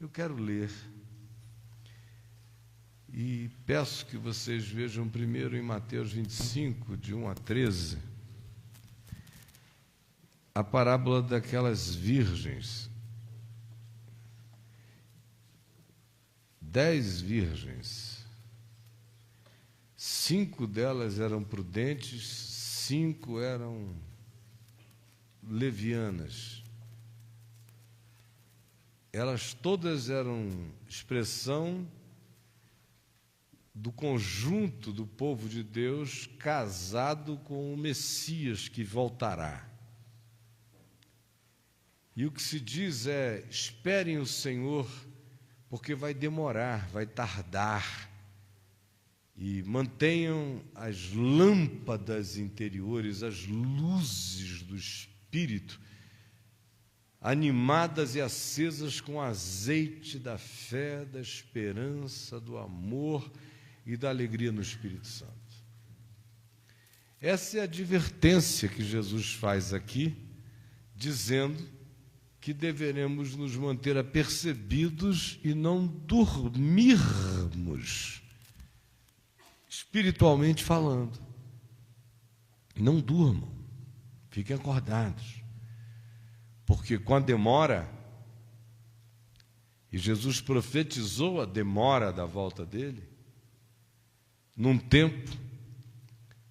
Eu quero ler e peço que vocês vejam primeiro em Mateus 25, de 1 a 13, a parábola daquelas virgens. 10 virgens, 5 delas eram prudentes, 5 eram levianas. Elas todas eram expressão do conjunto do povo de Deus casado com o Messias que voltará. E o que se diz é: esperem o Senhor, porque vai demorar, vai tardar. E mantenham as lâmpadas interiores, as luzes do Espírito, animadas e acesas com azeite da fé, da esperança, do amor e da alegria no Espírito Santo. Essa é a advertência que Jesus faz aqui, dizendo que deveremos nos manter apercebidos e não dormirmos, espiritualmente falando. Não durmam, fiquem acordados, porque com a demora, e Jesus profetizou a demora da volta dele, num tempo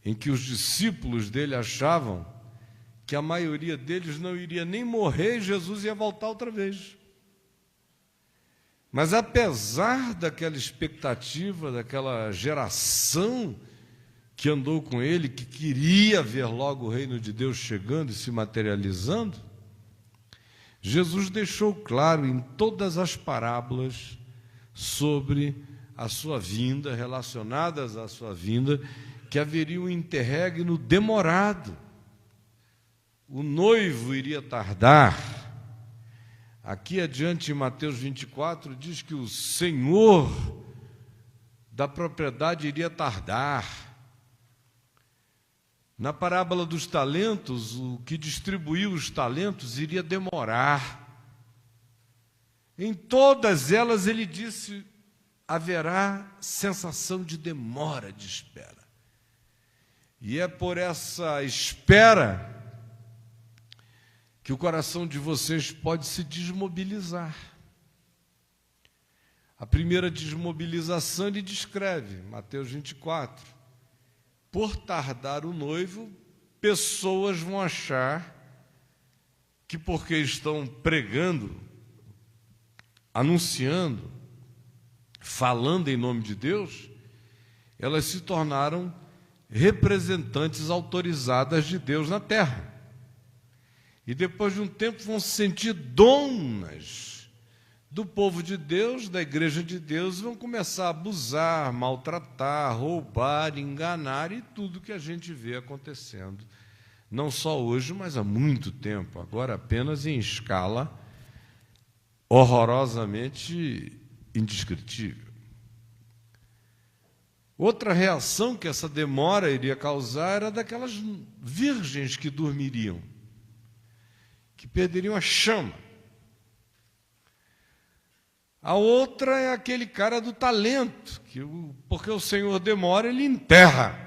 em que os discípulos dele achavam que a maioria deles não iria nem morrer e Jesus ia voltar outra vez. Mas apesar daquela expectativa, daquela geração que andou com ele, que queria ver logo o reino de Deus chegando e se materializando, Jesus deixou claro em todas as parábolas sobre a sua vinda, relacionadas à sua vinda, que haveria um interregno demorado. O noivo iria tardar. Aqui adiante, em Mateus 24, diz que o senhor da propriedade iria tardar. Na parábola dos talentos, o que distribuiu os talentos iria demorar. Em todas elas, ele disse, haverá sensação de demora, de espera. E é por essa espera que o coração de vocês pode se desmobilizar. A primeira desmobilização ele descreve, Mateus 24. Por tardar o noivo, pessoas vão achar que porque estão pregando, anunciando, falando em nome de Deus, elas se tornaram representantes autorizadas de Deus na terra. E depois de um tempo vão se sentir donas do povo de Deus, da igreja de Deus, vão começar a abusar, maltratar, roubar, enganar e tudo que a gente vê acontecendo. Não só hoje, mas há muito tempo, agora apenas em escala horrorosamente indescritível. Outra reação que essa demora iria causar era daquelas virgens que dormiriam, que perderiam a chama. A outra é aquele cara do talento, que porque o Senhor demora, ele enterra.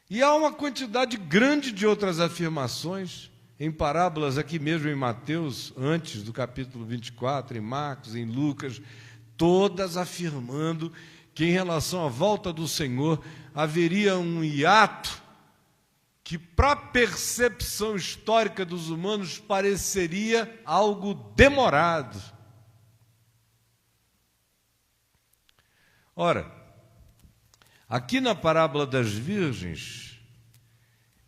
E há uma quantidade grande de outras afirmações, em parábolas aqui mesmo em Mateus, antes do capítulo 24, em Marcos, em Lucas, todas afirmando que em relação à volta do Senhor haveria um hiato que, para a percepção histórica dos humanos, pareceria algo demorado. Ora, aqui na parábola das virgens,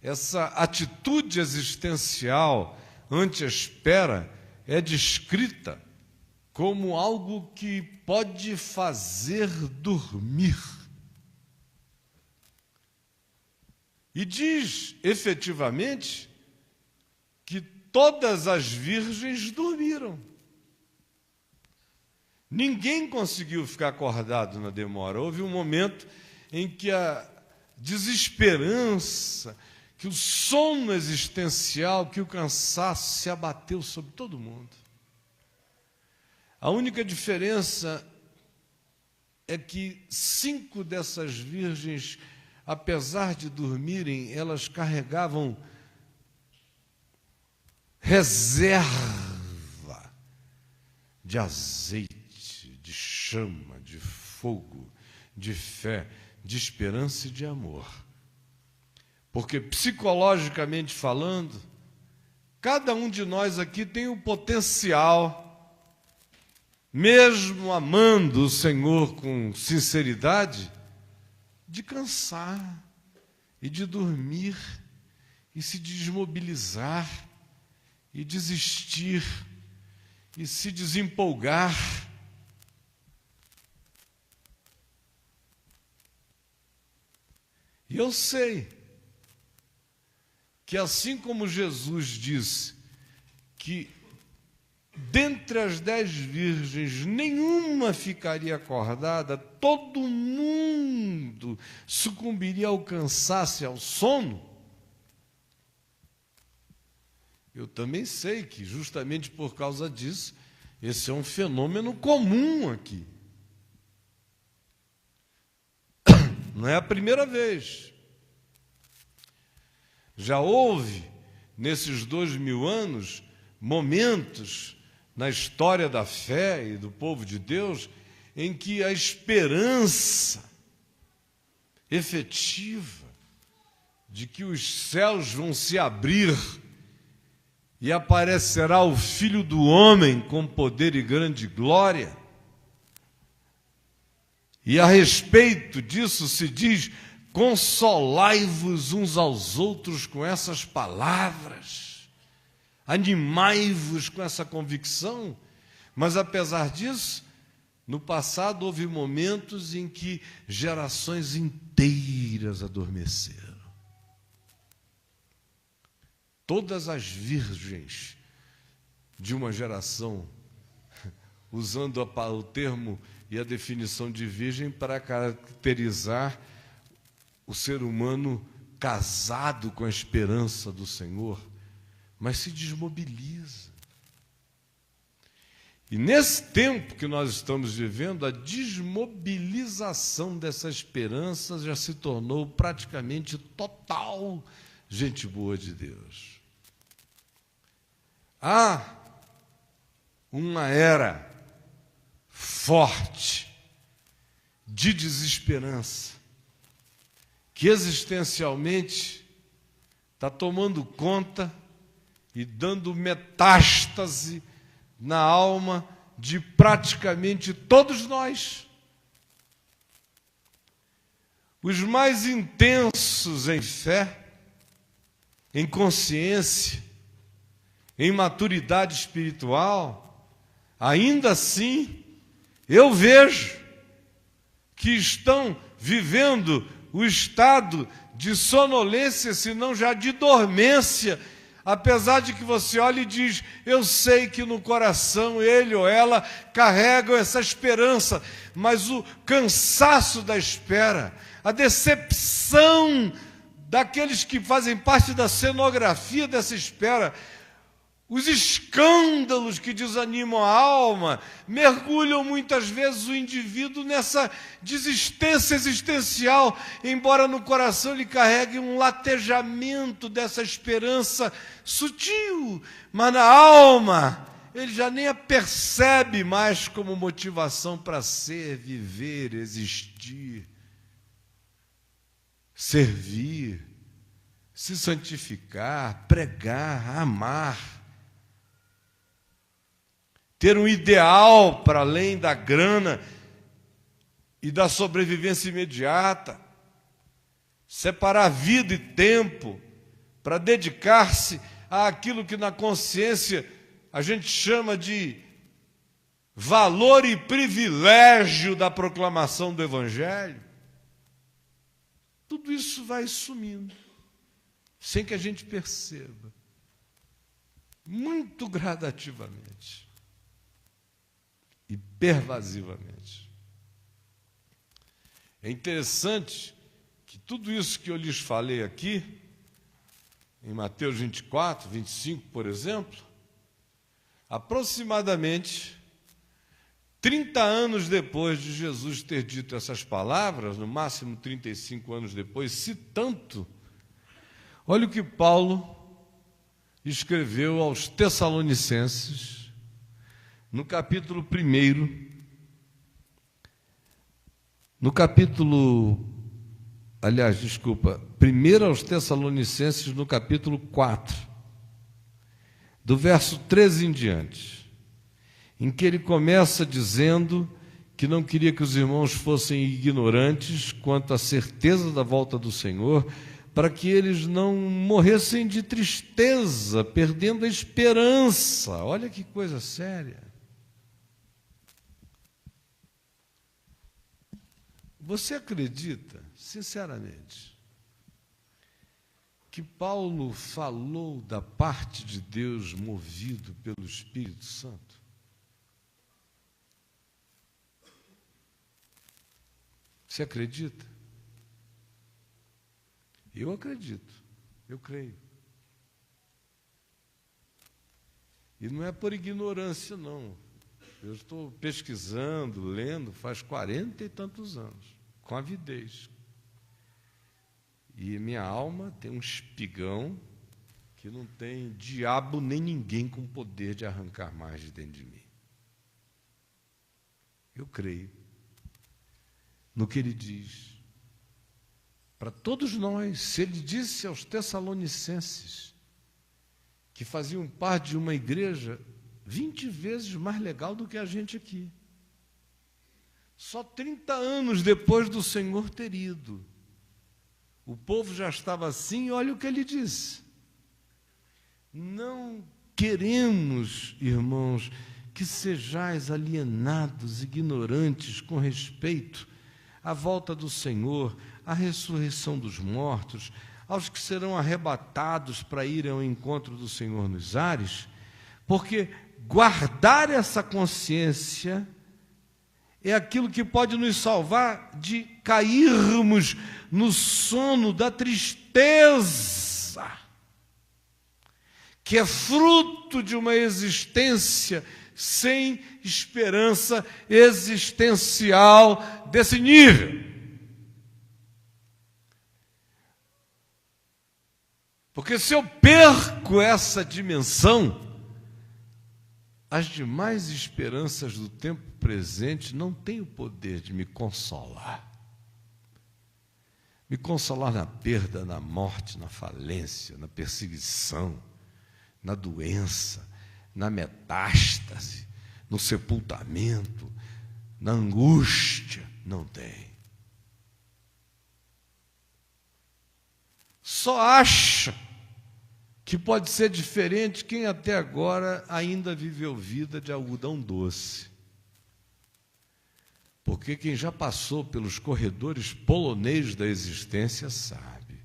essa atitude existencial ante a espera é descrita como algo que pode fazer dormir. E diz, efetivamente, que todas as virgens dormiram. Ninguém conseguiu ficar acordado na demora. Houve um momento em que a desesperança, que o sono existencial, que o cansaço se abateu sobre todo mundo. A única diferença é que 5 dessas virgens, apesar de dormirem, elas carregavam reserva de azeite, de chama, de fogo, de fé, de esperança e de amor. Porque, psicologicamente falando, cada um de nós aqui tem o potencial, mesmo amando o Senhor com sinceridade, de cansar e de dormir e se desmobilizar e desistir e se desempolgar. E eu sei que assim como Jesus disse que dentre as 10 virgens nenhuma ficaria acordada, todo mundo sucumbiria ao cansaço e ao sono, eu também sei que justamente por causa disso, esse é um fenômeno comum aqui. Não é a primeira vez. Já houve, nesses 2000 anos, momentos na história da fé e do povo de Deus em que a esperança efetiva de que os céus vão se abrir e aparecerá o Filho do Homem com poder e grande glória. E a respeito disso se diz: consolai-vos uns aos outros com essas palavras. Animai-vos com essa convicção. Mas, apesar disso, no passado houve momentos em que gerações inteiras adormeceram. Todas as virgens de uma geração, usando o termo e a definição de virgem para caracterizar o ser humano casado com a esperança do Senhor, mas se desmobiliza. E nesse tempo que nós estamos vivendo, a desmobilização dessa esperança já se tornou praticamente total, gente boa de Deus. Há uma era forte de desesperança que existencialmente está tomando conta e dando metástase na alma de praticamente todos nós. Os mais intensos em fé, em consciência, em maturidade espiritual, ainda assim, eu vejo que estão vivendo o estado de sonolência, se não já de dormência, apesar de que você olha e diz: eu sei que no coração ele ou ela carregam essa esperança, mas o cansaço da espera, a decepção daqueles que fazem parte da cenografia dessa espera, os escândalos que desanimam a alma, mergulham muitas vezes o indivíduo nessa desistência existencial, embora no coração ele carregue um latejamento dessa esperança sutil, mas na alma ele já nem a percebe mais como motivação para ser, viver, existir, servir, se santificar, pregar, amar. Ter um ideal para além da grana e da sobrevivência imediata. Separar vida e tempo para dedicar-se àquilo que na consciência a gente chama de valor e privilégio da proclamação do Evangelho. Tudo isso vai sumindo, sem que a gente perceba, muito gradativamente e pervasivamente. É interessante que tudo isso que eu lhes falei aqui em Mateus 24, 25, por exemplo, aproximadamente 30 anos depois de Jesus ter dito essas palavras, no máximo 35 anos depois, se tanto, olha o que Paulo escreveu aos Tessalonicenses, no capítulo 1, primeiro aos Tessalonicenses, no capítulo 4, do verso 13 em diante, em que ele começa dizendo que não queria que os irmãos fossem ignorantes quanto à certeza da volta do Senhor, para que eles não morressem de tristeza, perdendo a esperança. Olha que coisa séria. Você acredita, sinceramente, que Paulo falou da parte de Deus movido pelo Espírito Santo? Você acredita? Eu acredito, eu creio. E não é por ignorância, não. Eu estou pesquisando, lendo, faz 40 e tantos anos, com avidez. E minha alma tem um espigão que não tem diabo nem ninguém com poder de arrancar mais de dentro de mim. Eu creio no que ele diz. Para todos nós, se ele disse aos Tessalonicenses que faziam parte de uma igreja 20 vezes mais legal do que a gente aqui, só 30 anos depois do Senhor ter ido, o povo já estava assim, e olha o que ele disse: não queremos, irmãos, que sejais alienados, ignorantes com respeito à volta do Senhor, à ressurreição dos mortos, aos que serão arrebatados para irem ao encontro do Senhor nos ares, porque guardar essa consciência é aquilo que pode nos salvar de cairmos no sono da tristeza, que é fruto de uma existência sem esperança existencial desse nível. Porque se eu perco essa dimensão, as demais esperanças do tempo presente não têm o poder de me consolar. Me consolar na perda, na morte, na falência, na perseguição, na doença, na metástase, no sepultamento, na angústia, não tem. Só acha que pode ser diferente quem até agora ainda viveu vida de algodão doce. Porque quem já passou pelos corredores polonês da existência sabe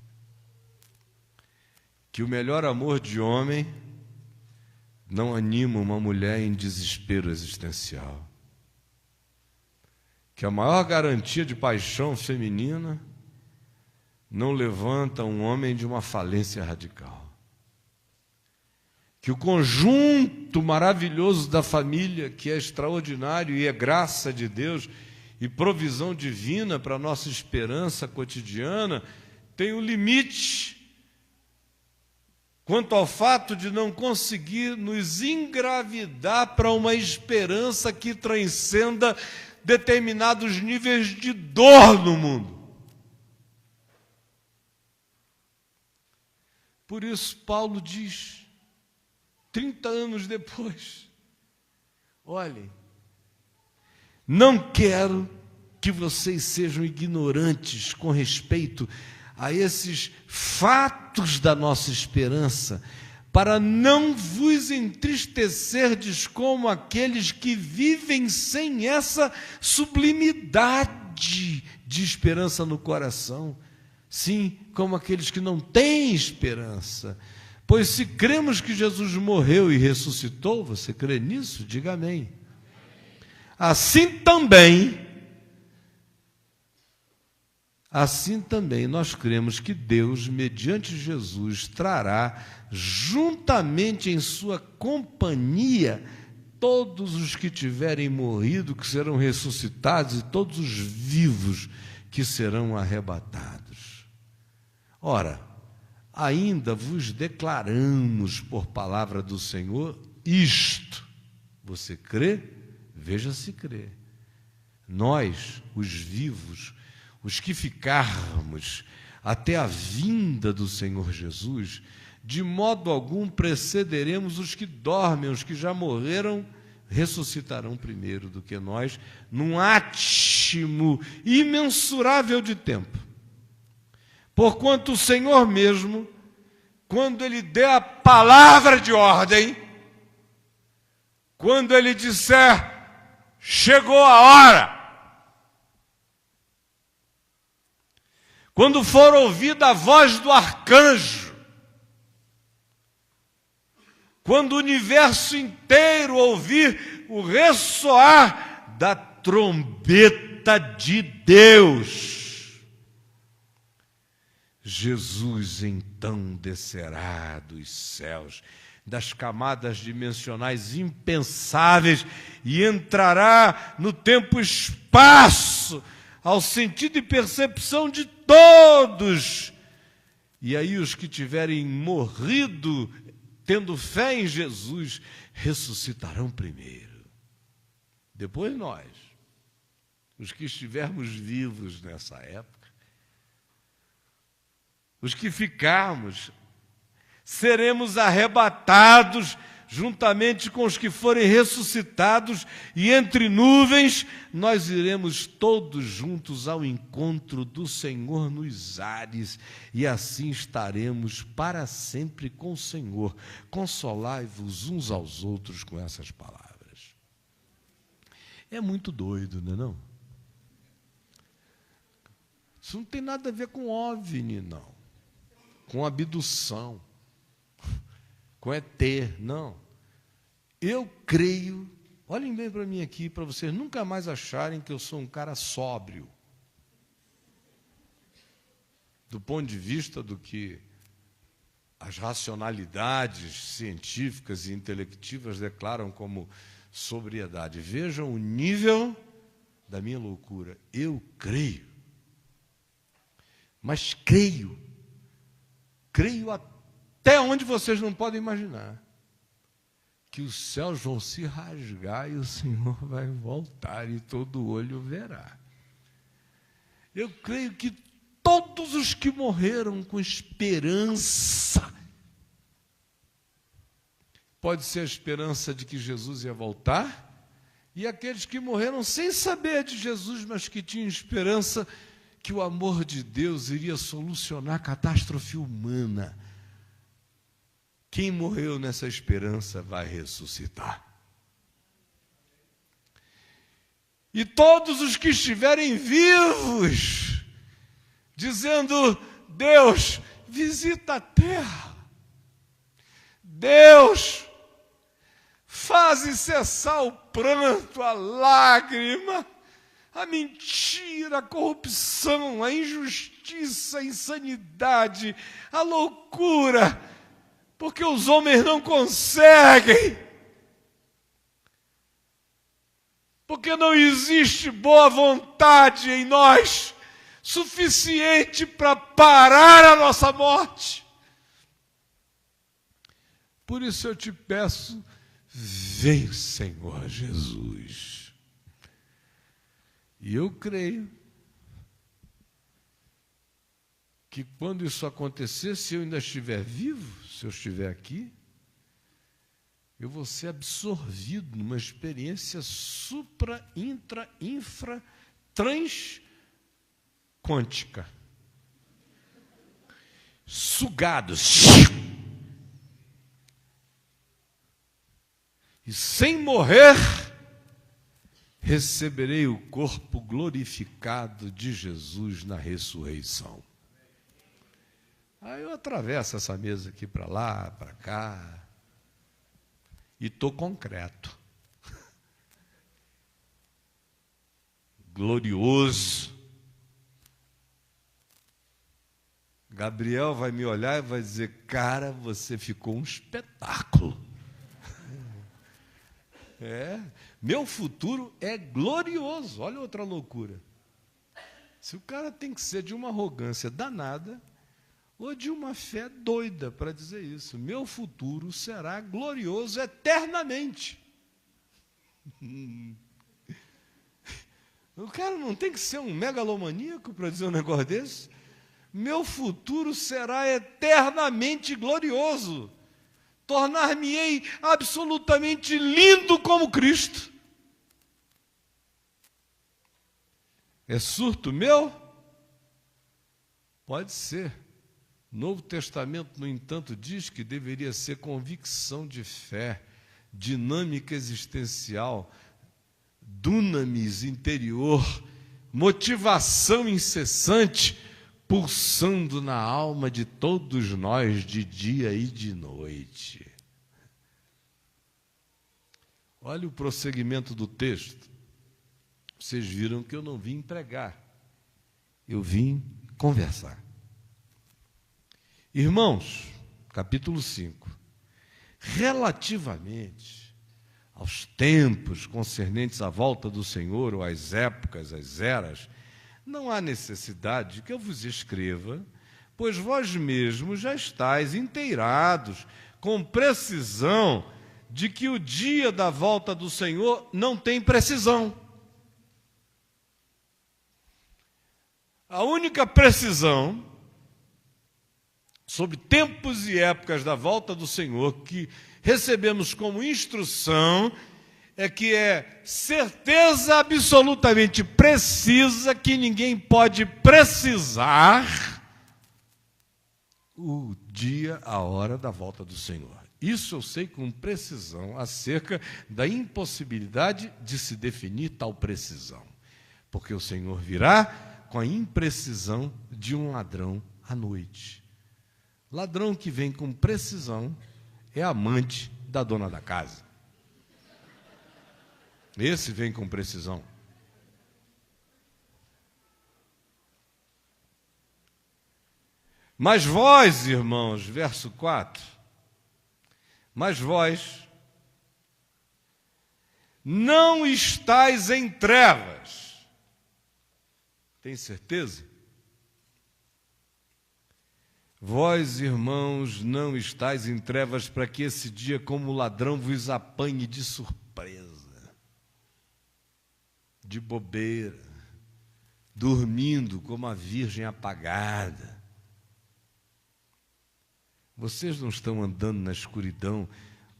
que o melhor amor de homem não anima uma mulher em desespero existencial, que a maior garantia de paixão feminina não levanta um homem de uma falência radical, que o conjunto maravilhoso da família, que é extraordinário e é graça de Deus e provisão divina para a nossa esperança cotidiana, tem um limite quanto ao fato de não conseguir nos engravidar para uma esperança que transcenda determinados níveis de dor no mundo. Por isso, Paulo diz, 30 anos depois, olhem, não quero que vocês sejam ignorantes com respeito a esses fatos da nossa esperança, para não vos entristecerdes como aqueles que vivem sem essa sublimidade de esperança no coração. Sim, como aqueles que não têm esperança. Pois se cremos que Jesus morreu e ressuscitou, você crê nisso? Diga amém. Assim também assim também nós cremos que Deus, mediante Jesus, trará juntamente em sua companhia todos os que tiverem morrido, que serão ressuscitados, e todos os vivos que serão arrebatados. Ora, ainda vos declaramos por palavra do Senhor isto. Você crê? Veja se crê. Nós, os vivos, os que ficarmos até a vinda do Senhor Jesus, de modo algum precederemos os que dormem, os que já morreram, ressuscitarão primeiro do que nós, num átimo imensurável de tempo. Porquanto o Senhor mesmo, quando Ele der a palavra de ordem, quando Ele disser, chegou a hora, quando for ouvida a voz do arcanjo, quando o universo inteiro ouvir o ressoar da trombeta de Deus, Jesus então descerá dos céus, das camadas dimensionais impensáveis, e entrará no tempo e espaço, ao sentido e percepção de todos. E aí os que tiverem morrido, tendo fé em Jesus, ressuscitarão primeiro. Depois nós, os que estivermos vivos nessa época, os que ficarmos, seremos arrebatados juntamente com os que forem ressuscitados, e entre nuvens nós iremos todos juntos ao encontro do Senhor nos ares, e assim estaremos para sempre com o Senhor. Consolai-vos uns aos outros com essas palavras. É muito doido, não é não? Isso não tem nada a ver com OVNI, não. Com abdução, com ET, não. Eu creio, olhem bem para mim aqui, para vocês nunca mais acharem que eu sou um cara sóbrio, do ponto de vista do que as racionalidades científicas e intelectivas declaram como sobriedade. Vejam o nível da minha loucura. Eu creio, mas creio até onde vocês não podem imaginar, que os céus vão se rasgar e o Senhor vai voltar e todo olho verá. Eu creio que todos os que morreram com esperança, pode ser a esperança de que Jesus ia voltar, e aqueles que morreram sem saber de Jesus, mas que tinham esperança que o amor de Deus iria solucionar a catástrofe humana. Quem morreu nessa esperança vai ressuscitar. E todos os que estiverem vivos, dizendo, Deus, visita a terra. Deus, faze cessar o pranto, a lágrima, a mentira, a corrupção, a injustiça, a insanidade, a loucura, porque os homens não conseguem, porque não existe boa vontade em nós suficiente para parar a nossa morte. Por isso eu te peço, vem, Senhor Jesus. E eu creio que quando isso acontecer, se eu ainda estiver vivo, se eu estiver aqui, eu vou ser absorvido numa experiência supra, intra, infra, transquântica. Sugados. E sem morrer, receberei o corpo glorificado de Jesus na ressurreição. Aí eu atravesso essa mesa aqui para lá, para cá, e estou concreto. Glorioso, Gabriel vai me olhar e vai dizer: cara, você ficou um espetáculo. Meu futuro é glorioso. Olha outra loucura. Se o cara tem que ser de uma arrogância danada ou de uma fé doida para dizer isso, meu futuro será glorioso eternamente. O cara não tem que ser um megalomaníaco para dizer um negócio desse. Meu futuro será eternamente glorioso. Tornar-me-ei absolutamente lindo como Cristo. É surto meu? Pode ser. O Novo Testamento, no entanto, diz que deveria ser convicção de fé, dinâmica existencial, dunamis interior, motivação incessante, pulsando na alma de todos nós de dia e de noite. Olha o prosseguimento do texto. Vocês viram que eu não vim pregar, eu vim conversar. Irmãos, capítulo 5, relativamente aos tempos concernentes à volta do Senhor, ou às épocas, às eras, não há necessidade que eu vos escreva, pois vós mesmos já estáis inteirados com precisão de que o dia da volta do Senhor não tem precisão. A única precisão sobre tempos e épocas da volta do Senhor que recebemos como instrução é que é certeza absolutamente precisa que ninguém pode precisar o dia, a hora da volta do Senhor. Isso eu sei com precisão acerca da impossibilidade de se definir tal precisão, porque o Senhor virá com a imprecisão de um ladrão à noite. Ladrão que vem com precisão é amante da dona da casa. Esse vem com precisão. Mas vós, irmãos, verso 4, mas vós não estáis em trevas. Tem certeza? Vós, irmãos, não estáis em trevas para que esse dia como ladrão vos apanhe de surpresa, de bobeira, dormindo como a virgem apagada. Vocês não estão andando na escuridão.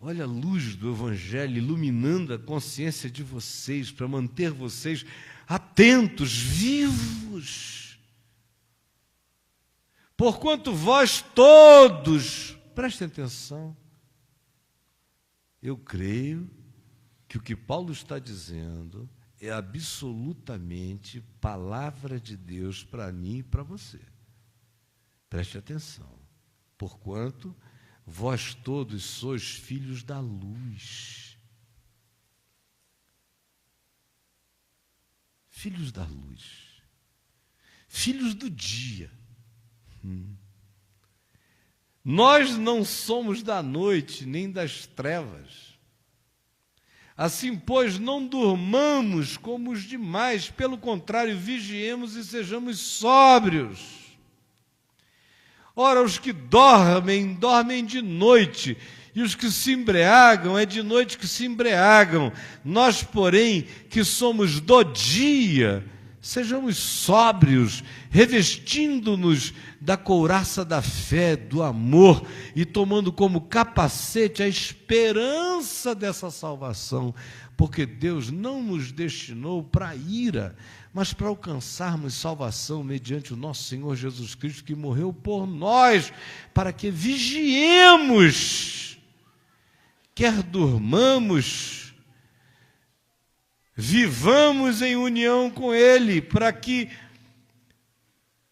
Olha a luz do Evangelho iluminando a consciência de vocês, para manter vocês atentos, vivos. Porquanto vós todos, prestem atenção, eu creio que o que Paulo está dizendo é absolutamente palavra de Deus para mim e para você. Preste atenção. Porquanto vós todos sois filhos da luz. Filhos da luz. Filhos do dia. Nós não somos da noite, nem das trevas. Assim, pois, não durmamos como os demais, pelo contrário, vigiemos e sejamos sóbrios. Ora, os que dormem, dormem de noite, e os que se embriagam, é de noite que se embriagam. Nós, porém, que somos do dia, sejamos sóbrios, revestindo-nos da couraça da fé, do amor, e tomando como capacete a esperança dessa salvação, porque Deus não nos destinou para a ira, mas para alcançarmos salvação mediante o nosso Senhor Jesus Cristo, que morreu por nós, para que vigiemos, quer durmamos, vivamos em união com Ele, para que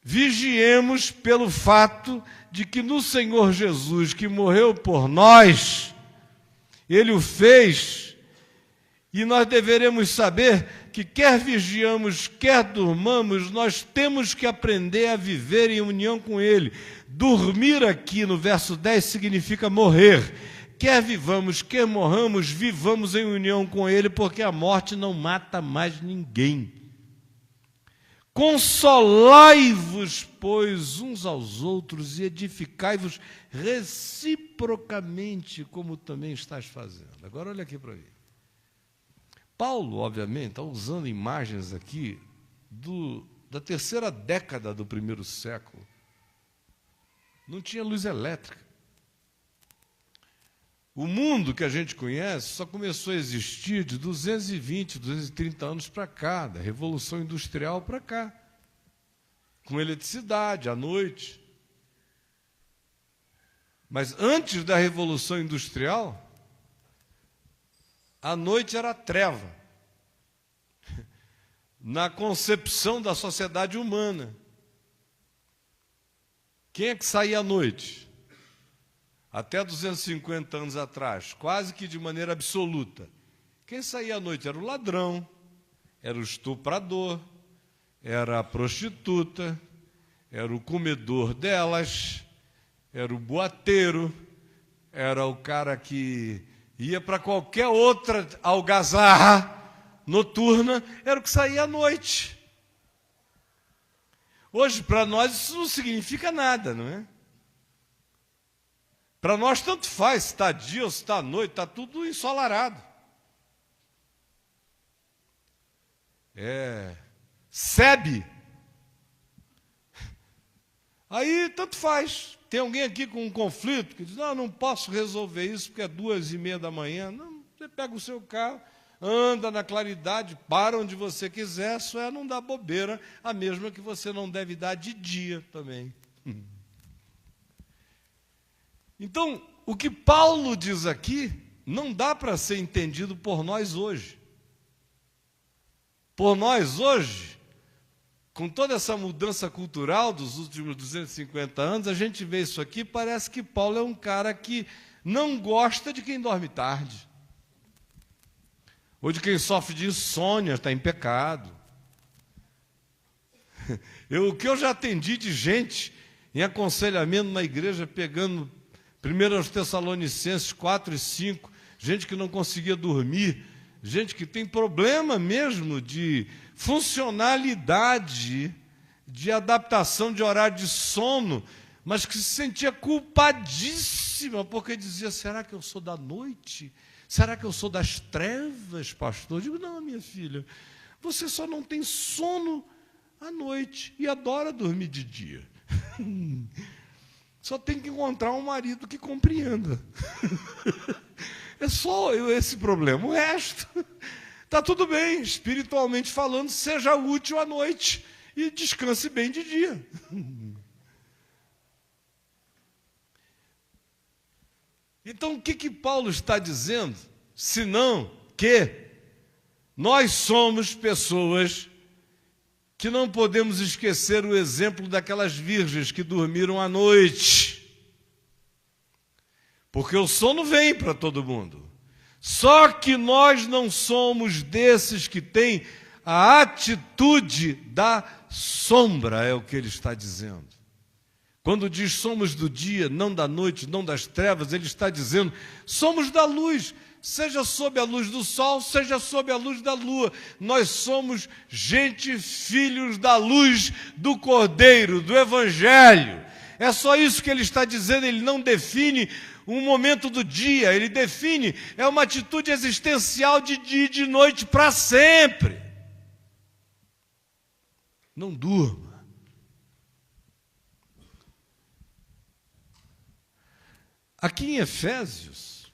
vigiemos pelo fato de que no Senhor Jesus, que morreu por nós, Ele o fez, E nós deveremos saber que quer vigiamos, quer durmamos, nós temos que aprender a viver em união com Ele. Dormir aqui no verso 10 significa morrer. Quer vivamos, quer morramos, vivamos em união com Ele, porque a morte não mata mais ninguém. Consolai-vos, pois, uns aos outros e edificai-vos reciprocamente, como também estás fazendo. Agora olha aqui para mim. Paulo, obviamente, está usando imagens aqui da terceira década do primeiro século. Não tinha luz elétrica. O mundo que a gente conhece só começou a existir de 220, 230 anos para cá, da Revolução Industrial para cá, com eletricidade, à noite. Mas antes da Revolução Industrial, a noite era treva, na concepção da sociedade humana. Quem é que saía à noite? Até 250 anos atrás, quase que de maneira absoluta. Quem saía à noite era o ladrão, era o estuprador, era a prostituta, era o comedor delas, era o boateiro, era o cara que ia para qualquer outra algazarra noturna, era o que saía à noite. Hoje, para nós, isso não significa nada, não é? Para nós, tanto faz se está dia ou se está noite, está tudo ensolarado. SEB. Aí, tanto faz. Tem alguém aqui com um conflito que diz, não posso resolver isso porque é 2:30 da manhã. Não, você pega o seu carro, anda na claridade, para onde você quiser, só é não dar bobeira, a mesma que você não deve dar de dia também. Então, o que Paulo diz aqui não dá para ser entendido por nós hoje. Por nós hoje, com toda essa mudança cultural dos últimos 250 anos, a gente vê isso aqui, parece que Paulo é um cara que não gosta de quem dorme tarde, ou de quem sofre de insônia, está em pecado. O que eu já atendi de gente em aconselhamento na igreja, pegando 1 Tessalonicenses 4 e 5, gente que não conseguia dormir, gente que tem problema mesmo de funcionalidade, de adaptação de horário de sono, mas que se sentia culpadíssima, porque dizia, será que eu sou da noite? Será que eu sou das trevas, pastor? Eu digo, não, minha filha, você só não tem sono à noite e adora dormir de dia. Só tem que encontrar um marido que compreenda. É só esse problema. O resto está tudo bem, espiritualmente falando, seja útil à noite e descanse bem de dia. Então, o que Paulo está dizendo? Senão que nós somos pessoas que não podemos esquecer o exemplo daquelas virgens que dormiram à noite. Porque o sono vem para todo mundo. Só que nós não somos desses que têm a atitude da sombra, é o que ele está dizendo. Quando diz somos do dia, não da noite, não das trevas, ele está dizendo somos da luz, seja sob a luz do sol, seja sob a luz da lua. Nós somos gente, filhos da luz do Cordeiro, do Evangelho. É só isso que ele está dizendo, ele não define um momento do dia, ele define, é uma atitude existencial de dia e de noite para sempre. Não durma. Aqui em Efésios,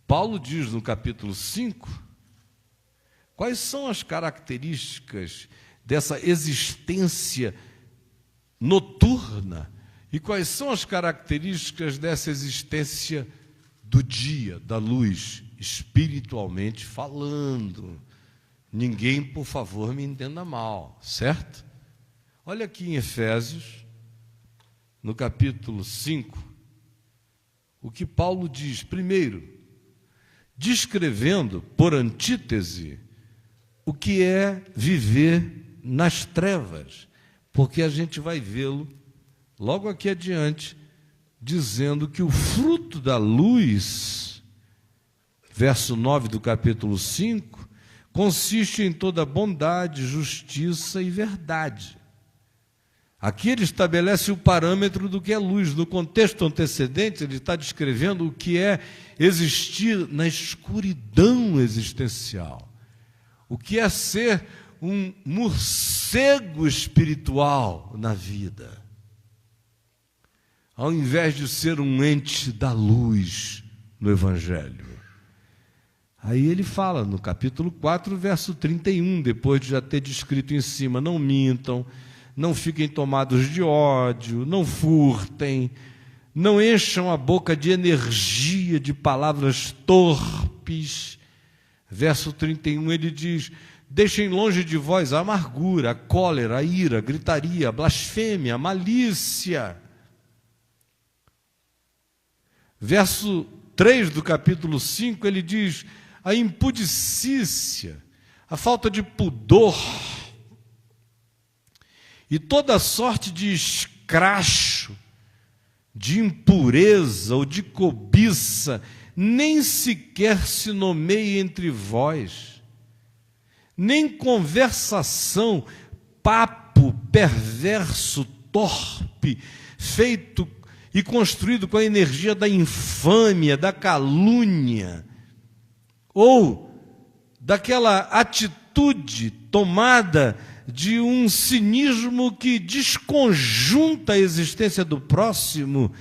Paulo diz no capítulo 5, quais são as características dessa existência noturna e quais são as características dessa existência do dia, da luz, espiritualmente falando. Ninguém, por favor, me entenda mal, certo? Olha aqui em Efésios, no capítulo 5, o que Paulo diz. Primeiro, descrevendo, por antítese, o que é viver nas trevas, porque a gente vai vê-lo logo aqui adiante, dizendo que o fruto da luz, verso 9 do capítulo 5, consiste em toda bondade, justiça e verdade. Aqui ele estabelece o parâmetro do que é luz. No contexto antecedente, ele está descrevendo o que é existir na escuridão existencial. O que é ser um morcego espiritual na vida, ao invés de ser um ente da luz no Evangelho. Aí ele fala no capítulo 4, verso 31, depois de já ter descrito em cima: não mintam, não fiquem tomados de ódio, não furtem, não encham a boca de energia, de palavras torpes. Verso 31, ele diz: deixem longe de vós a amargura, a cólera, a ira, a gritaria, a blasfêmia, a malícia. Verso 3 do capítulo 5, ele diz: a impudicícia, a falta de pudor e toda sorte de escracho, de impureza ou de cobiça, nem sequer se nomeie entre vós, nem conversação, papo perverso, torpe, feito e construído com a energia da infâmia, da calúnia, ou daquela atitude tomada de um cinismo que desconjunta a existência do próximo,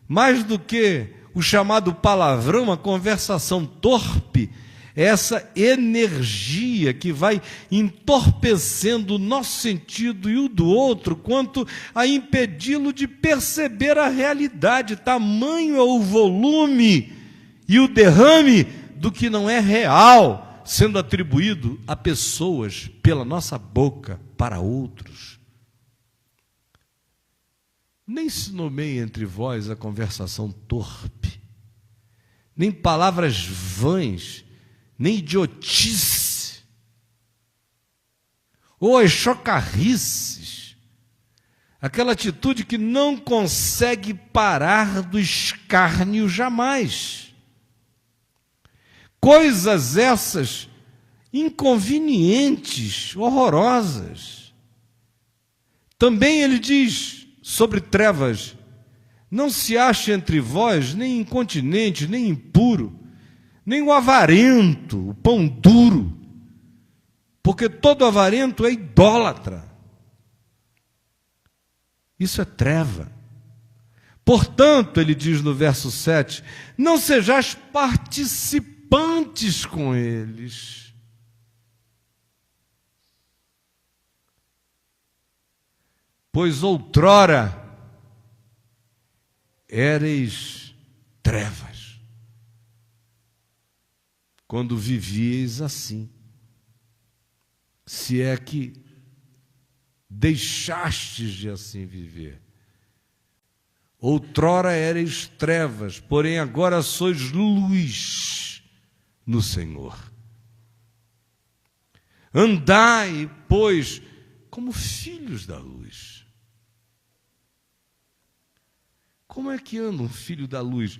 mais do que o chamado palavrão, a conversação torpe, é essa energia que vai entorpecendo o nosso sentido e o do outro, quanto a impedi-lo de perceber a realidade. Tamanho é o volume e o derrame do que não é real, sendo atribuído a pessoas pela nossa boca para outros. Nem se nomeie entre vós a conversação torpe, nem palavras vãs, nem idiotice, ou as chocarrices, aquela atitude que não consegue parar do escárnio jamais. Coisas essas inconvenientes, horrorosas. Também ele diz sobre trevas: não se ache entre vós nem incontinente, nem impuro, nem o avarento, o pão duro, porque todo avarento é idólatra. Isso é treva. Portanto, ele diz no verso 7, não sejais participantes com eles. Pois outrora éreis trevas, quando vivieis assim, se é que deixastes de assim viver. Outrora éreis trevas, porém agora sois luz no Senhor. Andai, pois, como filhos da luz. Como é que anda um filho da luz?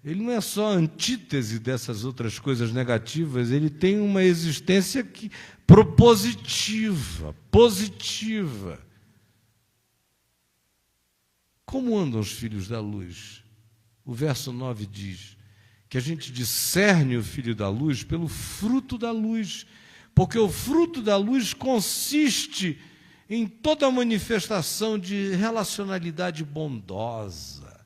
Ele não é só a antítese dessas outras coisas negativas, ele tem uma existência propositiva, positiva. Como andam os filhos da luz? O verso 9 diz que a gente discerne o filho da luz pelo fruto da luz, porque o fruto da luz consiste em toda a manifestação de relacionalidade bondosa,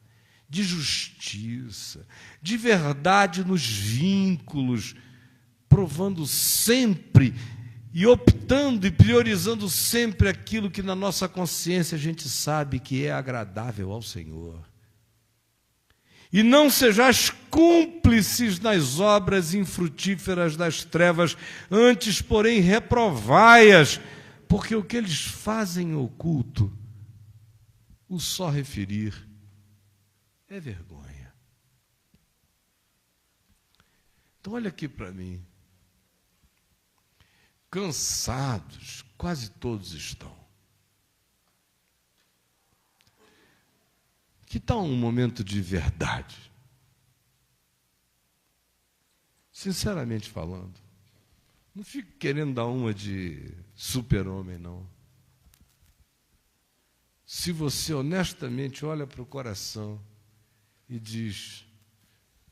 de justiça, de verdade nos vínculos, provando sempre e optando e priorizando sempre aquilo que na nossa consciência a gente sabe que é agradável ao Senhor. E não sejais cúmplices nas obras infrutíferas das trevas, antes, porém, reprovai-as, porque o que eles fazem em oculto, o só referir é vergonha. Então, olha aqui para mim. Cansados, quase todos estão. Que tal um momento de verdade? Sinceramente falando, não fique querendo dar uma de super-homem, não. Se você honestamente olha para o coração e diz,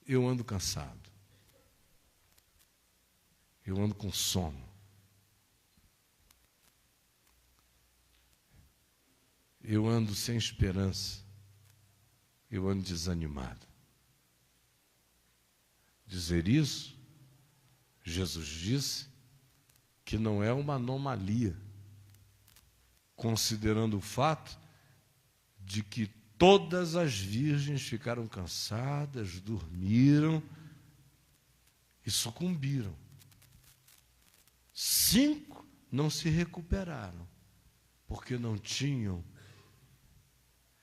eu ando cansado, eu ando com sono, eu ando sem esperança, eu ando desanimado. Dizer isso, Jesus disse que não é uma anomalia, considerando o fato de que todas as virgens ficaram cansadas, dormiram e sucumbiram. 5 não se recuperaram, porque não tinham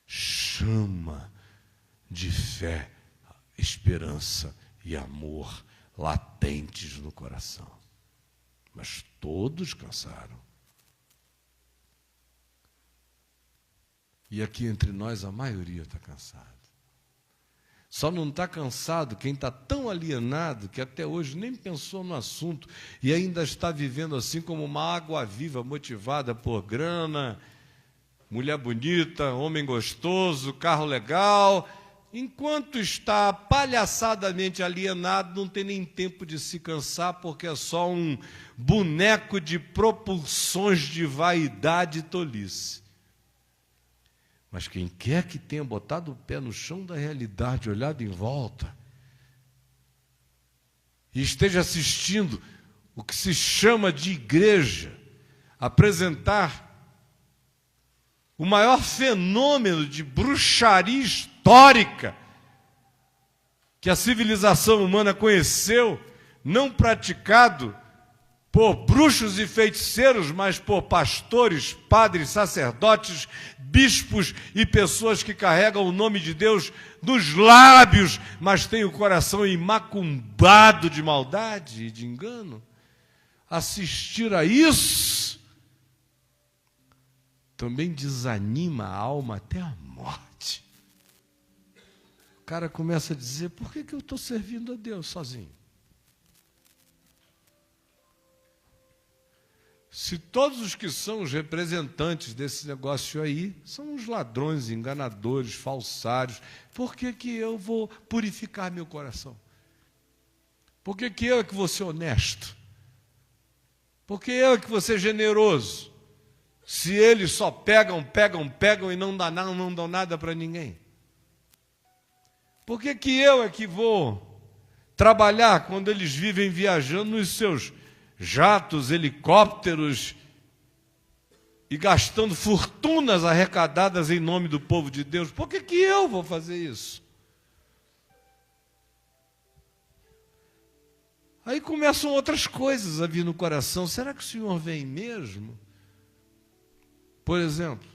chama de fé, esperança e amor latentes no coração. Mas todos cansaram. E aqui entre nós a maioria está cansada. Só não está cansado quem está tão alienado que até hoje nem pensou no assunto e ainda está vivendo assim como uma água viva, motivada por grana, mulher bonita, homem gostoso, carro legal. Enquanto está palhaçadamente alienado, não tem nem tempo de se cansar, porque é só um boneco de propulsões de vaidade e tolice. Mas quem quer que tenha botado o pé no chão da realidade, olhado em volta, e esteja assistindo o que se chama de igreja, apresentar o maior fenômeno de bruxaria histórica que a civilização humana conheceu, não praticado por bruxos e feiticeiros, mas por pastores, padres, sacerdotes, bispos e pessoas que carregam o nome de Deus nos lábios, mas têm o coração imacumbado de maldade e de engano. Assistir a isso também desanima a alma até a morte. O cara começa a dizer, por que eu estou servindo a Deus sozinho? Se todos os que são os representantes desse negócio aí são os ladrões, enganadores, falsários, por que eu vou purificar meu coração? Por que eu é que vou ser honesto? Por que eu é que vou ser generoso? Se eles só pegam e não dão nada para ninguém? Por que eu é que vou trabalhar quando eles vivem viajando nos seus jatos, helicópteros e gastando fortunas arrecadadas em nome do povo de Deus? Por que eu vou fazer isso? Aí começam outras coisas a vir no coração. Será que o Senhor vem mesmo? Por exemplo,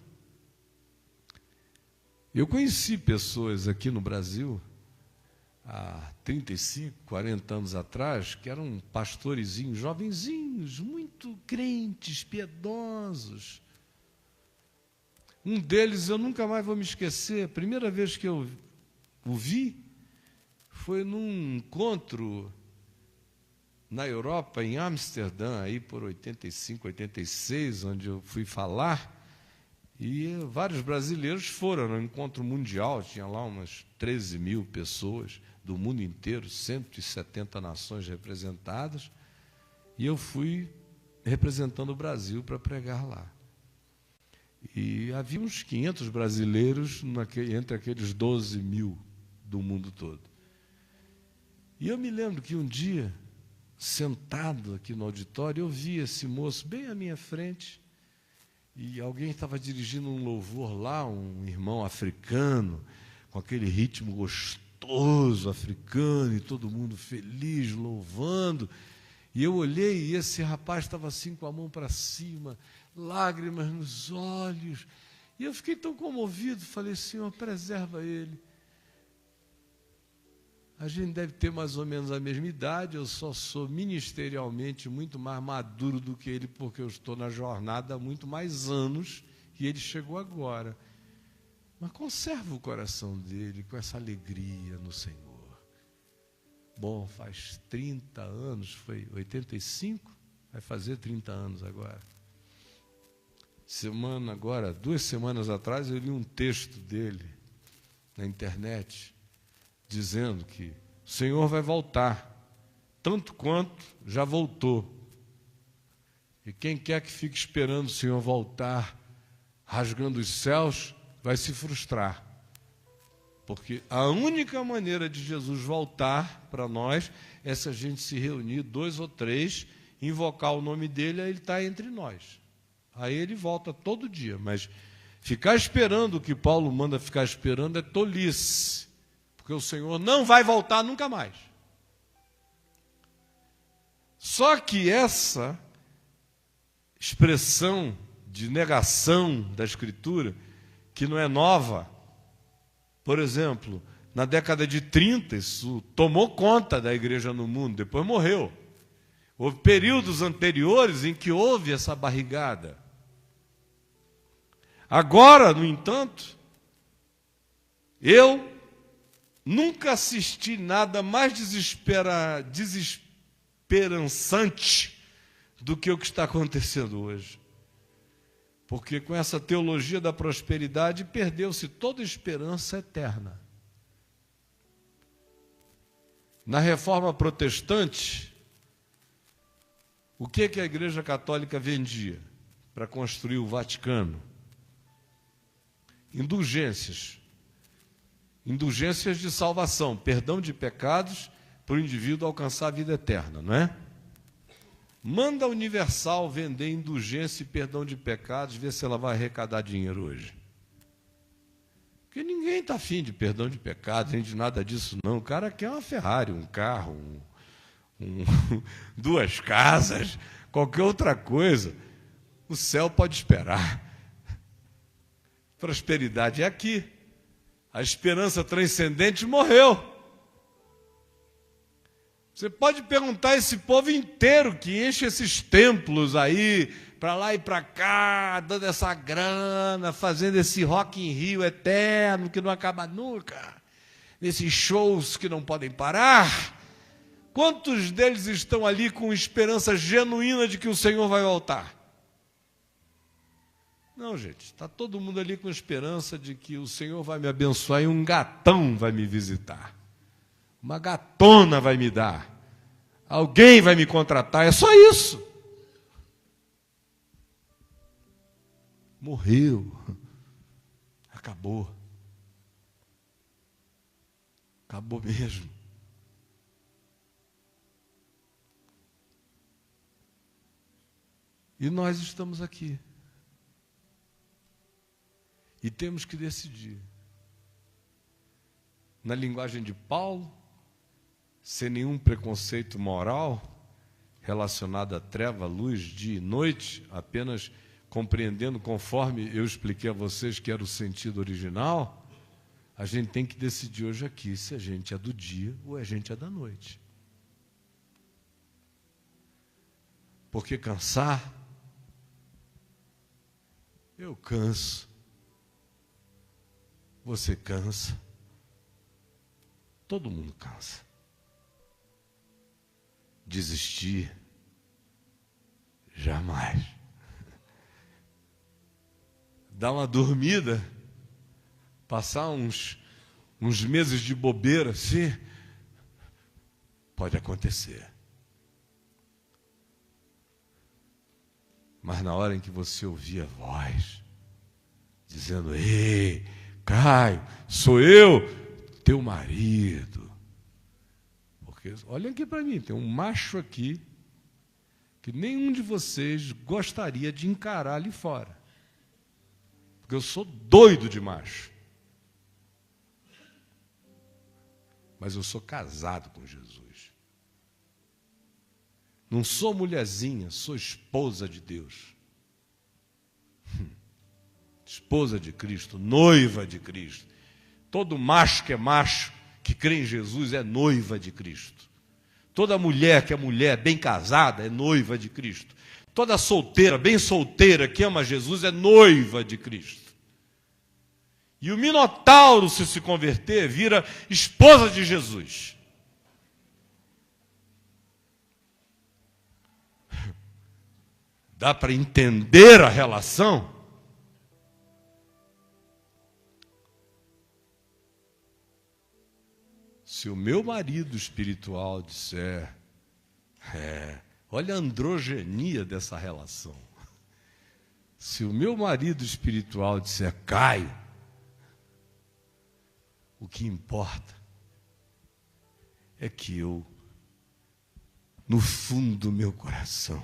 eu conheci pessoas aqui no Brasil há 35, 40 anos atrás, que eram pastorezinhos, jovenzinhos, muito crentes, piedosos. Um deles eu nunca mais vou me esquecer. A primeira vez que eu o vi foi num encontro na Europa, em Amsterdã, aí por 85, 86, onde eu fui falar. E vários brasileiros foram no encontro mundial, tinha lá umas 13 mil pessoas do mundo inteiro, 170 nações representadas, e eu fui representando o Brasil para pregar lá. E havia uns 500 brasileiros entre aqueles 12 mil do mundo todo. E eu me lembro que um dia, sentado aqui no auditório, eu vi esse moço bem à minha frente, e alguém estava dirigindo um louvor lá, um irmão africano, com aquele ritmo gostoso africano, e todo mundo feliz, louvando. E eu olhei, e esse rapaz estava assim com a mão para cima, lágrimas nos olhos. E eu fiquei tão comovido, falei, Senhor, preserva ele. A gente deve ter mais ou menos a mesma idade, eu só sou ministerialmente muito mais maduro do que ele, porque eu estou na jornada há muito mais anos e ele chegou agora. Mas conserva o coração dele com essa alegria no Senhor. Bom, faz 30 anos, foi 85? Vai fazer 30 anos agora. Agora, 2 semanas atrás, eu li um texto dele na internet, dizendo que o Senhor vai voltar, tanto quanto já voltou. E quem quer que fique esperando o Senhor voltar, rasgando os céus, vai se frustrar. Porque a única maneira de Jesus voltar para nós é se a gente se reunir 2 ou 3, invocar o nome dele, aí ele está entre nós. Aí ele volta todo dia, mas ficar esperando o que Paulo manda ficar esperando é tolice, porque o Senhor não vai voltar nunca mais. Só que essa expressão de negação da Escritura, que não é nova, por exemplo, na década de 30, isso tomou conta da igreja no mundo, depois morreu. Houve períodos anteriores em que houve essa barrigada. Agora, no entanto, eu nunca assisti nada mais desesperançante do que o que está acontecendo hoje. Porque com essa teologia da prosperidade perdeu-se toda esperança eterna. Na Reforma Protestante, o que a Igreja Católica vendia para construir o Vaticano? Indulgências. Indulgências de salvação, perdão de pecados para o indivíduo alcançar a vida eterna, não é? Manda a Universal vender indulgência e perdão de pecados, ver se ela vai arrecadar dinheiro hoje. Porque ninguém está afim de perdão de pecados, nem de nada disso, não. O cara quer uma Ferrari, um carro, 2 casas, qualquer outra coisa. O céu pode esperar. Prosperidade é aqui. A esperança transcendente morreu. Você pode perguntar a esse povo inteiro que enche esses templos aí, para lá e para cá, dando essa grana, fazendo esse Rock in Rio eterno, que não acaba nunca, nesses shows que não podem parar. Quantos deles estão ali com esperança genuína de que o Senhor vai voltar? Não, gente, está todo mundo ali com esperança de que o Senhor vai me abençoar e um gatão vai me visitar. Uma gatona vai me dar. Alguém vai me contratar. É só isso. Morreu. Acabou. Acabou mesmo. E nós estamos aqui. E temos que decidir. Na linguagem de Paulo, sem nenhum preconceito moral relacionado a treva, luz, dia e noite, apenas compreendendo conforme eu expliquei a vocês que era o sentido original, a gente tem que decidir hoje aqui se a gente é do dia ou a gente é da noite. Porque cansar, eu canso, você cansa, todo mundo cansa. Desistir, jamais. Dar uma dormida, passar uns meses de bobeira, assim, pode acontecer. Mas na hora em que você ouvir a voz, dizendo: ei, Caio, sou eu, teu marido. Olhem aqui para mim, tem um macho aqui que nenhum de vocês gostaria de encarar ali fora. Porque eu sou doido de macho. Mas eu sou casado com Jesus. Não sou mulherzinha, sou esposa de Deus. Esposa de Cristo, noiva de Cristo. Todo macho que é macho, que crê em Jesus é noiva de Cristo. Toda mulher que é mulher, bem casada, é noiva de Cristo. Toda solteira, bem solteira, que ama Jesus, é noiva de Cristo. E o Minotauro, se converter, vira esposa de Jesus. Dá para entender a relação? Se o meu marido espiritual disser, olha a androgenia dessa relação. Se o meu marido espiritual disser, Caio, o que importa é que eu, no fundo do meu coração,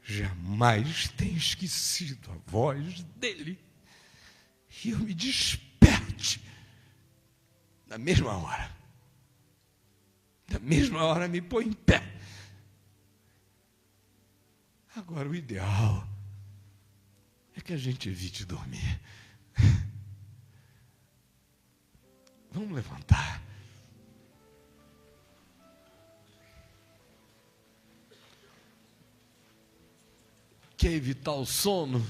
jamais tenha esquecido a voz dele e eu me desperte na mesma hora. Na mesma hora me põe em pé. Agora o ideal é que a gente evite dormir. Vamos levantar. Quer evitar o sono?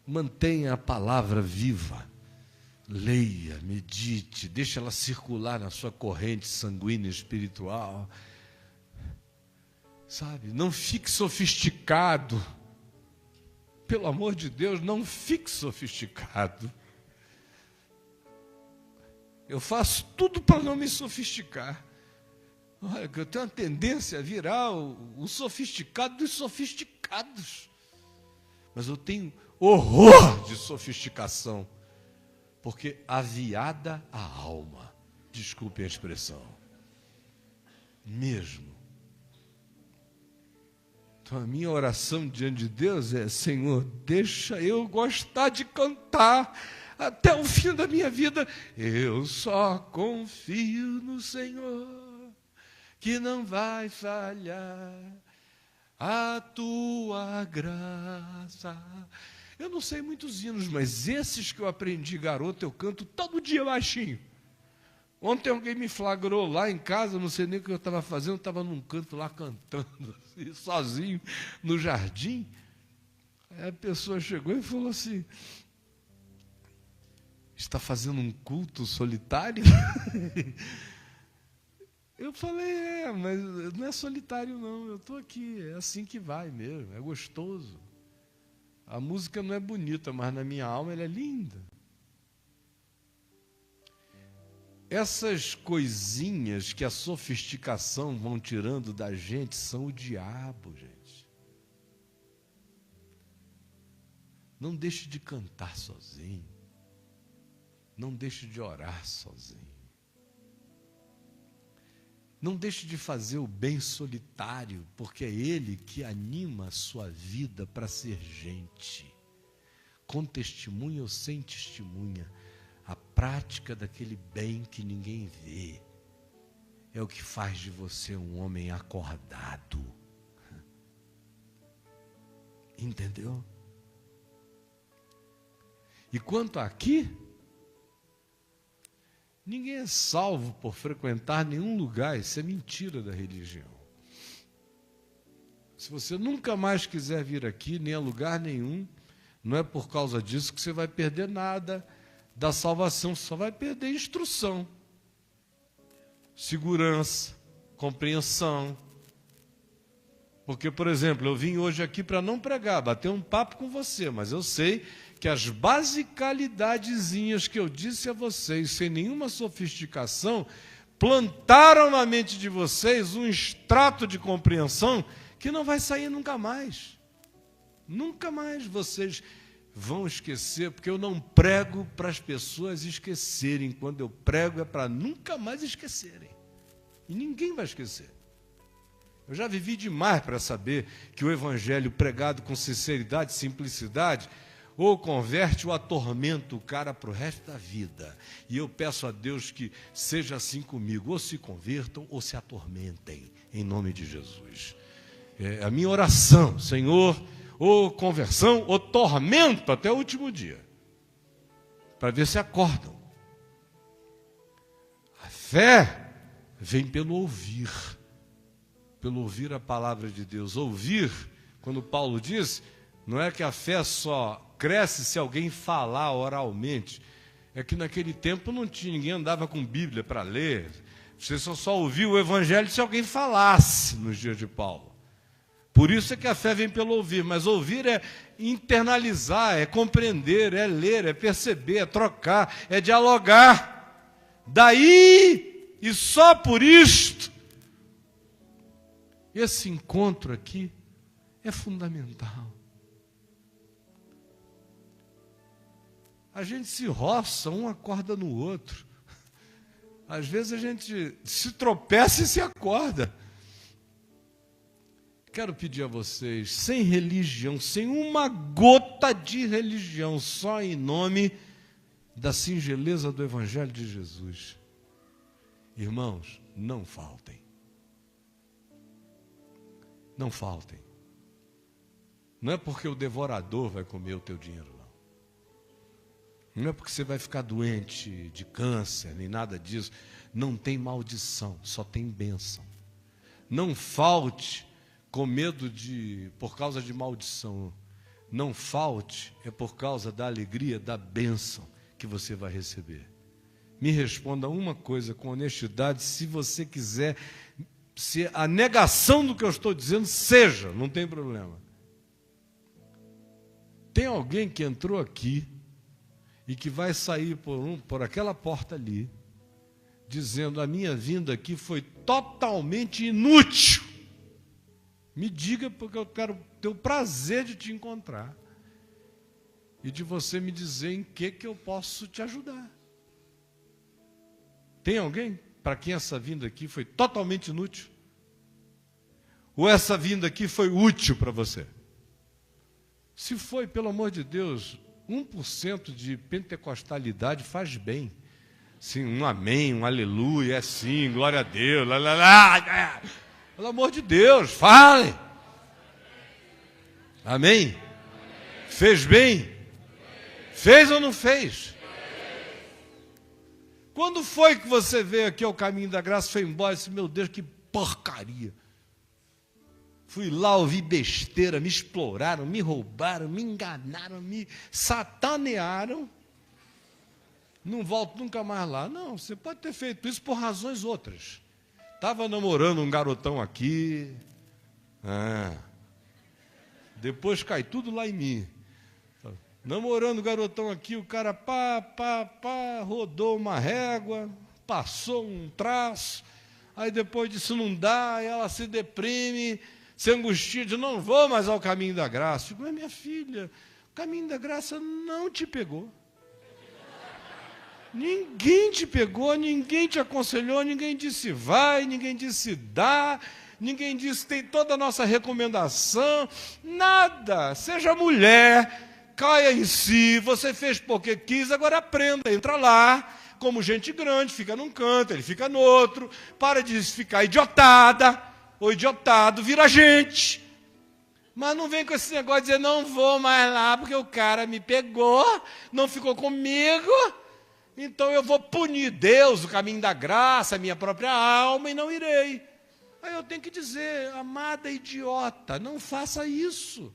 Mantenha a palavra viva. Leia, medite, deixe ela circular na sua corrente sanguínea espiritual. Sabe, não fique sofisticado. Pelo amor de Deus, não fique sofisticado. Eu faço tudo para não me sofisticar. Olha, eu tenho uma tendência a virar o sofisticado dos sofisticados. Mas eu tenho horror de sofisticação. Porque aviada a alma, desculpe a expressão, mesmo. Então a minha oração diante de Deus é, Senhor, deixa eu gostar de cantar até o fim da minha vida. Eu só confio no Senhor, que não vai falhar a tua graça. Eu não sei muitos hinos, mas esses que eu aprendi, garoto, eu canto todo dia baixinho. Ontem alguém me flagrou lá em casa, não sei nem o que eu estava fazendo, eu estava num canto lá cantando, assim, sozinho, no jardim. Aí a pessoa chegou e falou assim, está fazendo um culto solitário? Eu falei, mas não é solitário não, eu estou aqui, é assim que vai mesmo, é gostoso. A música não é bonita, mas na minha alma ela é linda. Essas coisinhas que a sofisticação vão tirando da gente são o diabo, gente. Não deixe de cantar sozinho. Não deixe de orar sozinho. Não deixe de fazer o bem solitário, porque é Ele que anima a sua vida para ser gente. Com testemunha ou sem testemunha, a prática daquele bem que ninguém vê é o que faz de você um homem acordado. Entendeu? E quanto aqui, ninguém é salvo por frequentar nenhum lugar, isso é mentira da religião. Se você nunca mais quiser vir aqui, nem a lugar nenhum, não é por causa disso que você vai perder nada da salvação, você só vai perder instrução, segurança, compreensão. Porque, por exemplo, eu vim hoje aqui para não pregar, bater um papo com você, mas eu sei que as basicalidadezinhas que eu disse a vocês, sem nenhuma sofisticação, plantaram na mente de vocês um extrato de compreensão que não vai sair nunca mais. Nunca mais vocês vão esquecer, porque eu não prego para as pessoas esquecerem. Quando eu prego é para nunca mais esquecerem. E ninguém vai esquecer. Eu já vivi demais para saber que o evangelho pregado com sinceridade, simplicidade, ou converte ou atormenta o cara para o resto da vida. E eu peço a Deus que seja assim comigo, ou se convertam ou se atormentem, em nome de Jesus. É a minha oração, Senhor, ou conversão ou tormento até o último dia, para ver se acordam. fé vem pelo ouvir a palavra de Deus. Ouvir, quando Paulo diz, não é que a fé só cresce se alguém falar oralmente. É que naquele tempo não tinha, ninguém andava com Bíblia para ler. Você só ouvia o Evangelho se alguém falasse nos dias de Paulo. Por isso é que a fé vem pelo ouvir, mas ouvir é internalizar, é compreender, é ler, é perceber, é trocar, é dialogar. Daí, e só por isto, esse encontro aqui é fundamental. A gente se roça, um acorda no outro. Às vezes a gente se tropeça e se acorda. Quero pedir a vocês, sem religião, sem uma gota de religião, só em nome da singeleza do Evangelho de Jesus. Irmãos, não faltem. Não faltem. Não é porque o devorador vai comer o teu dinheiro, não. Não é porque você vai ficar doente de câncer, nem nada disso. Não tem maldição, só tem bênção. Não falte com medo por causa de maldição. Não falte é por causa da alegria, da bênção que você vai receber. Me responda uma coisa com honestidade, se você quiser, se a negação do que eu estou dizendo seja, não tem problema. Tem alguém que entrou aqui e que vai sair por aquela porta ali, dizendo, a minha vinda aqui foi totalmente inútil. Me diga, porque eu quero ter o prazer de te encontrar e de você me dizer em que eu posso te ajudar. Tem alguém para quem essa vinda aqui foi totalmente inútil? Ou essa vinda aqui foi útil para você? Se foi, pelo amor de Deus, 1% de pentecostalidade faz bem. Sim, um amém, um aleluia, é sim, glória a Deus, lá, lá, lá. Pelo amor de Deus, fale. Amém? Fez bem? Fez ou não fez? Quando foi que você veio aqui ao caminho da graça, foi embora e disse, meu Deus, que porcaria. Fui lá ouvir besteira, me exploraram, me roubaram, me enganaram, me satanearam. Não volto nunca mais lá. Não, você pode ter feito isso por razões outras. Estava namorando um garotão aqui. Depois cai tudo lá em mim. Namorando o garotão aqui, o cara rodou uma régua, passou um traço, aí depois disse não dá, ela se deprime, se angustia, diz não vou mais ao caminho da graça. Digo, mas minha filha, o caminho da graça não te pegou. Ninguém te pegou, ninguém te aconselhou, ninguém disse vai, ninguém disse dá, ninguém disse tem toda a nossa recomendação, nada. Seja mulher, caia em si, você fez porque quis, agora aprenda, entra lá, como gente grande, fica num canto, ele fica no outro, para de ficar idiotada, ou idiotado, vira gente. Mas não vem com esse negócio de dizer, não vou mais lá, porque o cara me pegou, não ficou comigo, então eu vou punir Deus, o caminho da graça, a minha própria alma, e não irei. Aí eu tenho que dizer, amada idiota, não faça isso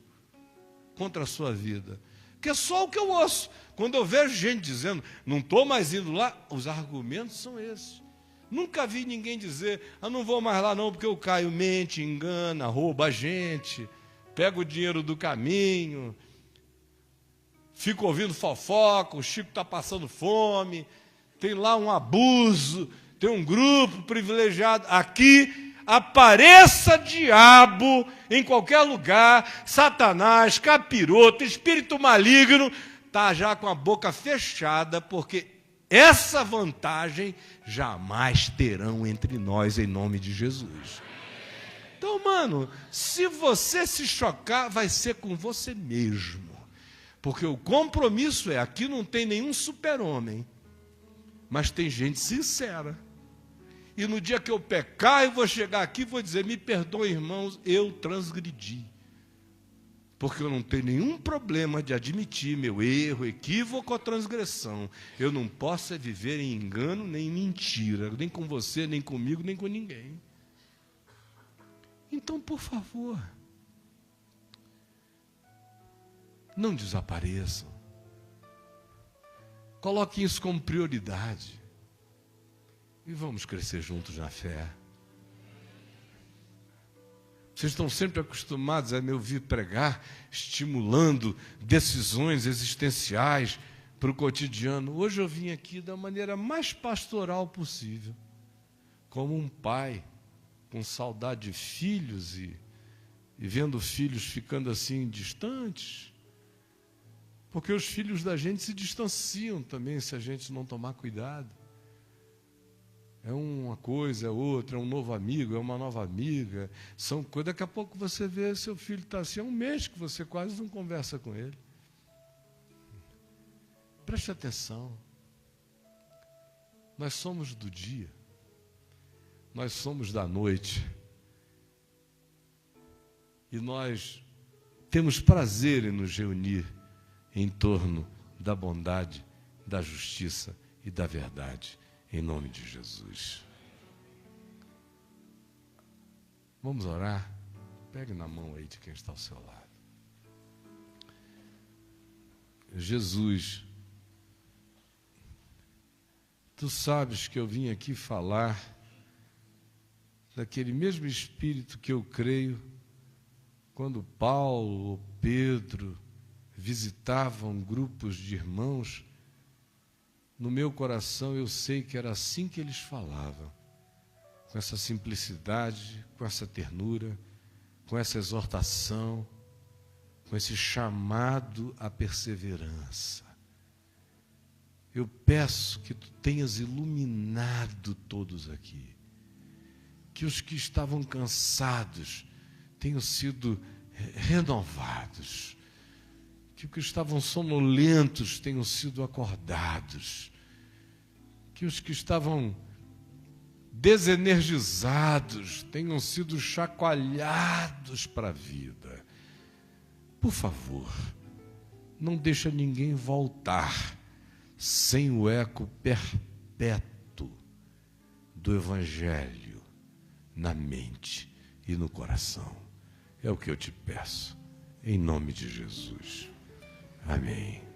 contra a sua vida. Que é só o que eu ouço. Quando eu vejo gente dizendo, não estou mais indo lá, os argumentos são esses. Nunca vi ninguém dizer, não vou mais lá não, porque o Caio mente, engana, rouba a gente, pega o dinheiro do caminho, fica ouvindo fofoca, o Chico está passando fome, tem lá um abuso, tem um grupo privilegiado. Aqui apareça diabo em qualquer lugar, Satanás, capiroto, espírito maligno, está já com a boca fechada, porque essa vantagem jamais terão entre nós, em nome de Jesus. Então, mano, se você se chocar, vai ser com você mesmo, porque o compromisso é, aqui não tem nenhum super-homem, mas tem gente sincera. E no dia que eu pecar, eu vou chegar aqui e vou dizer, me perdoem, irmãos, eu transgredi. porque eu não tenho nenhum problema de admitir meu erro, equívoco ou transgressão. Eu não posso viver em engano nem em mentira, nem com você, nem comigo, nem com ninguém. Então, por favor, não desapareçam. Coloquem isso como prioridade. E vamos crescer juntos na fé. Vocês estão sempre acostumados a me ouvir pregar, estimulando decisões existenciais para o cotidiano. Hoje eu vim aqui da maneira mais pastoral possível, como um pai com saudade de filhos e vendo filhos ficando assim distantes, porque os filhos da gente se distanciam também se a gente não tomar cuidado. É uma coisa, é outra, é um novo amigo, é uma nova amiga, são coisas. Daqui a pouco você vê seu filho está assim, há um mês que você quase não conversa com ele. Preste atenção. Nós somos do dia, nós somos da noite, e nós temos prazer em nos reunir em torno da bondade, da justiça e da verdade. Em nome de Jesus. Vamos orar? Pegue na mão aí de quem está ao seu lado. Jesus, tu sabes que eu vim aqui falar daquele mesmo espírito que eu creio quando Paulo ou Pedro visitavam grupos de irmãos. No meu coração eu sei que era assim que eles falavam, com essa simplicidade, com essa ternura, com essa exortação, com esse chamado à perseverança. Eu peço que tu tenhas iluminado todos aqui, que os que estavam cansados tenham sido renovados, que os que estavam sonolentos tenham sido acordados, que os que estavam desenergizados tenham sido chacoalhados para a vida. Por favor, não deixa ninguém voltar sem o eco perpétuo do Evangelho na mente e no coração. É o que eu te peço, em nome de Jesus. Amém.